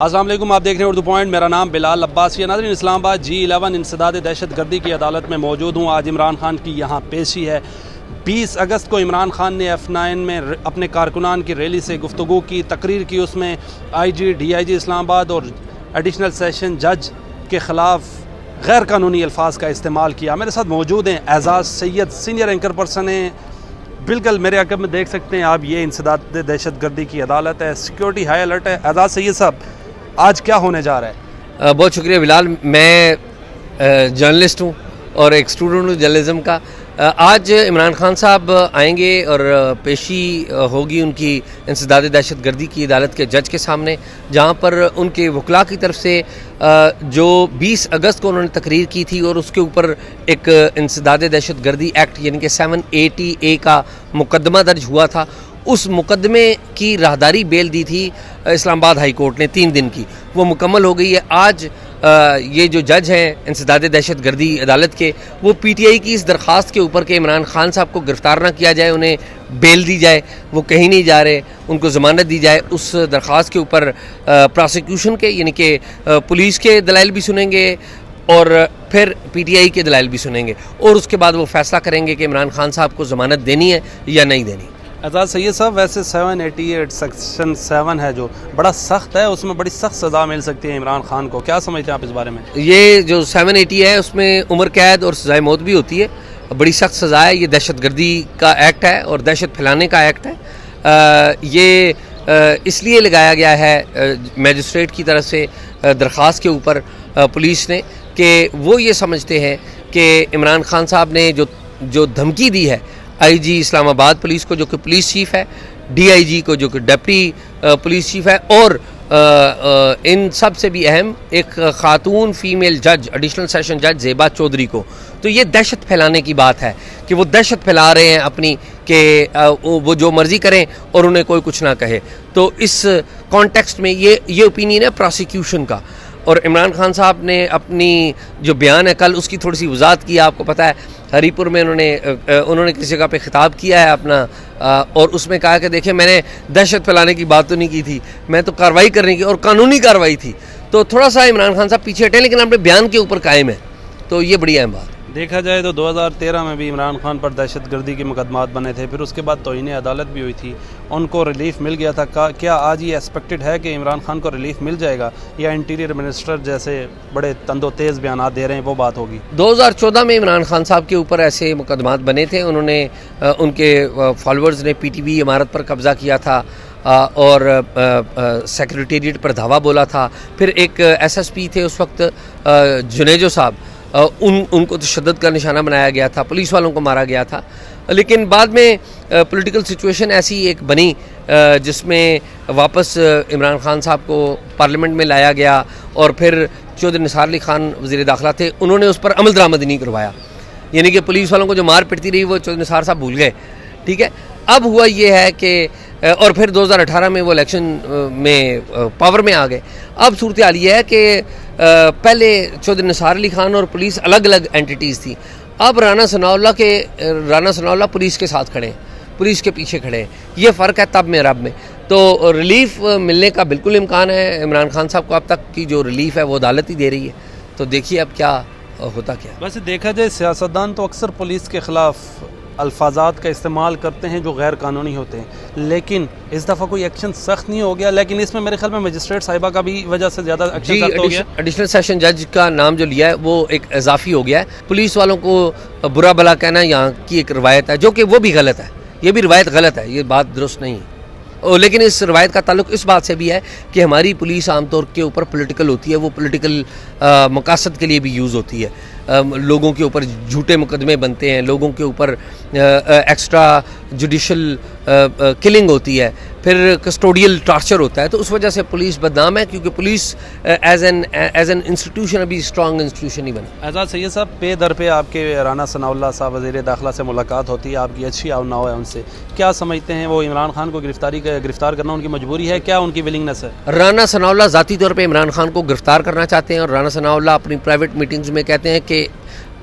अस्सलाम वालेकुम, आप देख रहे हैं उर्दू पॉइंट। मेरा नाम बिलाल अब्बासी है। नाज़रीन, इस्लामाबाद G11 इंसदाद दहशत गर्दी की अदालत में मौजूद हूँ। आज इमरान खान की यहाँ पेशी है। 20 अगस्त को इमरान खान ने F9 में अपने कारकुनान की रैली से गुफ्तगू की, तकरीर की। उसमें IG DIG इस्लामाबाद और एडिशनल सेशन जज के ख़िलाफ़ गैर कानूनी अल्फाज का इस्तेमाल किया। मेरे साथ मौजूद हैं एजाज़ सैयद, सीनियर एंकर पर्सन हैं। बिल्कुल मेरे अकब में देख सकते हैं आप, ये इंसदाद दहशत गर्दी की अदालत है, सिक्योरिटी हाई अलर्ट है। एजाज़ सैयद साहब, आज क्या होने जा रहा है? बहुत शुक्रिया बिलाल। मैं जर्नलिस्ट हूँ और एक स्टूडेंट हूँ जर्नलिज्म का। आज इमरान खान साहब आएंगे और पेशी होगी उनकी इंसदाद दहशत गर्दी की अदालत के जज के सामने, जहाँ पर उनके वकला की तरफ से जो 20 अगस्त को उन्होंने तकरीर की थी और उसके ऊपर एक इंसदाद दहशत गर्दी एक्ट यानी कि 780A का मुकदमा दर्ज हुआ था, उस मुकदमे की राहदारी बेल दी थी इस्लामाबाद हाई कोर्ट ने 3 दिन की, वो मुकम्मल हो गई है। आज ये जो जज हैं इंसदाद दहशत गर्दी अदालत के, वो PTI की इस दरख्वास्त के ऊपर कि इमरान खान साहब को गिरफ़्तार ना किया जाए, उन्हें बेल दी जाए, वो कहीं नहीं जा रहे, उनको ज़मानत दी जाए, उस दरख्वास्त के ऊपर प्रोसिक्यूशन के यानी कि पुलिस के दलाइल भी सुनेंगे और फिर PTI के दलाइल भी सुनेंगे और उसके बाद वो फ़ैसला करेंगे कि इमरान खान साहब को ज़मानत देनी है या नहीं देनी। एजाज़ सैयद साहब, वैसे 788 सेक्शन 7 है जो बड़ा सख्त है, उसमें बड़ी सख्त सज़ा मिल सकती है इमरान खान को, क्या समझते हैं आप इस बारे में? ये जो 780 है उसमें उम्र कैद और सज़ाए मौत भी होती है, बड़ी सख्त सज़ा है। ये दहशत गर्दी का एक्ट है और दहशत फैलाने का एक्ट है। ये इसलिए लगाया गया है मैजिस्ट्रेट की तरफ से दरख्वास्त के ऊपर पुलिस ने कि वो ये समझते हैं कि इमरान खान साहब ने जो धमकी दी है IG इस्लामाबाद पुलिस को, जो कि पुलिस चीफ है, DIG को, जो कि डिप्टी पुलिस चीफ है, और इन सब से भी अहम एक खातून फीमेल जज एडिशनल सेशन जज ज़ेबा चौधरी को, तो ये दहशत फैलाने की बात है कि वो दहशत फैला रहे हैं अपनी, कि वो जो मर्ज़ी करें और उन्हें कोई कुछ ना कहे। तो इस कॉन्टेक्स्ट में ये ओपिनियन है प्रोसिक्यूशन का। और इमरान खान साहब ने अपनी जो बयान है कल, उसकी थोड़ी सी वजाहत की। आपको पता है हरीपुर में उन्होंने किसी जगह पे खिताब किया है अपना, और उसमें कहा कि देखिए, मैंने दहशत फैलाने की बात तो नहीं की थी, मैं तो कार्रवाई करने की और कानूनी कार्रवाई थी। तो थोड़ा सा इमरान खान साहब पीछे हटे, लेकिन अपने बयान के ऊपर कायम है, तो ये बड़ी अहम बात। देखा जाए तो 2013 में भी इमरान खान पर दहशत गर्दी के मुकदमात बने थे, फिर उसके बाद तौहीन अदालत भी हुई थी, उनको रिलीफ मिल गया था। क्या आज ये एक्सपेक्टेड है कि इमरान खान को रिलीफ मिल जाएगा, या इंटीरियर मिनिस्टर जैसे बड़े तंदो तेज़ बयान दे रहे हैं वो बात होगी? 2014 में इमरान खान साहब के ऊपर ऐसे मुकदमात बने थे, उन्होंने उनके फॉलोअर्स ने PTV इमारत पर कब्ज़ा किया था और सेक्रेटेरिएट पर धावा बोला था। फिर एक SSP थे उस वक्त जुनेजो साहब, उनको तशद्दुद का निशाना बनाया गया था, पुलिस वालों को मारा गया था। लेकिन बाद में पॉलिटिकल सिचुएशन ऐसी एक बनी जिसमें वापस इमरान खान साहब को पार्लियामेंट में लाया गया और फिर चौधरी निसार अली खान वज़ीर दाखिला थे, उन्होंने उस पर अमल दरामद नहीं करवाया, यानी कि पुलिस वालों को जो मार पिटती रही वो चौधरी निसार साहब भूल गए। ठीक है, अब हुआ ये है कि और फिर 2018 में वो इलेक्शन में पावर में आ गए। अब सूरत हाल ये है कि पहले चौधरी निसार अली खान और पुलिस अलग अलग एंटिटीज़ थी, अब राना सनाउल्लाह पुलिस के साथ खड़े हैं, पुलिस के पीछे खड़े हैं। ये फ़र्क है तब में रब में। तो रिलीफ मिलने का बिल्कुल इम्कान है। इमरान खान साहब को अब तक की जो रिलीफ है वो अदालत ही दे रही है, तो देखिए अब क्या होता क्या। वैसे देखा जाए, सियासतदान तो अक्सर पुलिस के ख़िलाफ़ अल्फाजात का इस्तेमाल करते हैं जो गैर कानूनी होते हैं, लेकिन इस दफ़ा कोई एक्शन सख्त नहीं हो गया। लेकिन इसमें मेरे ख्याल में मजिस्ट्रेट साहिबा का भी वजह से ज़्यादा एक्शन सख्त हो गया। एडिशनल सेशन जज का नाम जो लिया है वो एक इजाफी हो गया है। पुलिस वालों को बुरा भला कहना यहाँ की एक रवायत है, जो कि वो भी गलत है, ये भी रवायत गलत है, ये बात दुरुस्त नहीं है। लेकिन इस रवायत का ताल्लुक इस बात से भी है कि हमारी पुलिस आमतौर के ऊपर पॉलिटिकल होती है, वो पॉलिटिकल मकासद के लिए भी यूज़ होती है। लोगों के ऊपर झूठे मुकदमे बनते हैं, लोगों के ऊपर एक्स्ट्रा जुडिशल किलिंग होती है, फिर कस्टोडियल टॉर्चर होता है, तो उस वजह से पुलिस बदनाम है, क्योंकि पुलिस एज एन इंस्टीट्यूशन अभी स्ट्रॉन्ग इंस्टीट्यूशन नहीं बना। एजाज़ सैयद साहब, पे दर पे आपके राना सनाउल्लाह साहब वज़ीर दाखिला से मुलाकात होती है, आपकी अच्छी आवनाव है उनसे, क्या समझते हैं वो इमरान खान को गिरफ्तार करना उनकी मजबूरी है, क्या उनकी विलिंगनेस है? राना सनाउल्लाह ज़ाती तौर पर इमरान खान को गिरफ्तार करना चाहते हैं और राना सनाउल्लाह अपनी प्राइवेट मीटिंग्स में कहते हैं कि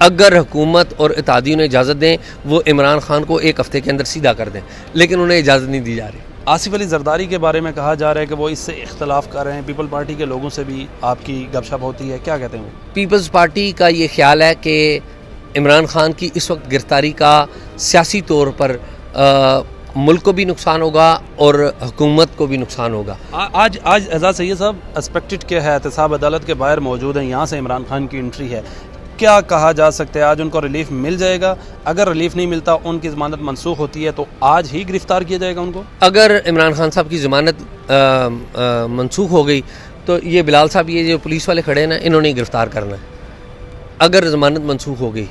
अगर हुकूमत और इत्तेहादियों ने इजाज़त दें वो इमरान खान को 1 हफ़्ते के अंदर सीधा कर दें, लेकिन उन्हें इजाज़त नहीं दी जा रही। आसिफ अली जरदारी के बारे में कहा जा रहा है कि वो इससे इख्तलाफ कर रहे हैं, पीपल पार्टी के लोगों से भी आपकी गपशप होती है, क्या कहते हैं वो? पीपल्स पार्टी का ये ख्याल है कि इमरान खान की इस वक्त गिरफ्तारी का सियासी तौर पर मुल्क को भी नुकसान होगा और हुकूमत को भी नुकसान होगा। आज एजाज सैयद साहब एक्सपेक्टेड क्या है? एहतसाब अदालत के बाहर मौजूद हैं, यहाँ से इमरान खान की एंट्री है, क्या कहा जा सकता है? आज उनको रिलीफ मिल जाएगा? अगर रिलीफ नहीं मिलता, उनकी ज़मानत मनसूख होती है, तो आज ही गिरफ्तार किया जाएगा उनको? अगर इमरान खान साहब की ज़मानत मनसूख हो गई तो ये बिलाल साहब, ये जो पुलिस वाले खड़े हैं ना, इन्होंने गिरफ्तार करना है। अगर ज़मानत मनसूख हो गई,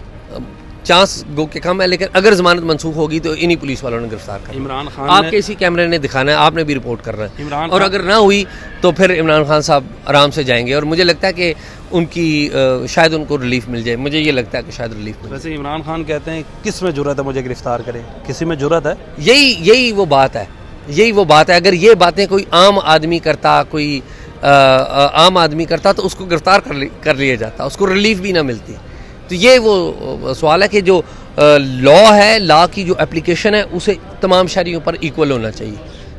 चांस गो के कम है, लेकिन अगर ज़मानत मनसूख होगी तो इन्हीं पुलिस वालों ने गिरफ्तार करना। इमरान खान आपके इसी कैमरे ने दिखाना है, आपने भी रिपोर्ट करना है, इमरान और अगर ना हुई तो फिर इमरान खान साहब आराम से जाएंगे। और मुझे लगता है कि उनकी शायद उनको रिलीफ मिल जाए, मुझे ये लगता है कि शायद रिलीफ मिल जाए। वैसे इमरान खान कहते हैं किस में जुर्रत है मुझे गिरफ्तार करे? किसी में जुर्रत है? यही वो बात है, यही वो बात है। अगर ये बातें कोई आम आदमी करता, कोई आम आदमी करता, तो उसको गिरफ्तार कर लिया जाता, उसको रिलीफ भी ना मिलती। तो ये वो सवाल है कि जो लॉ है, लॉ की जो एप्लीकेशन है, उसे तमाम शहरियों पर इक्वल होना चाहिए,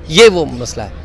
ये वो मसला है।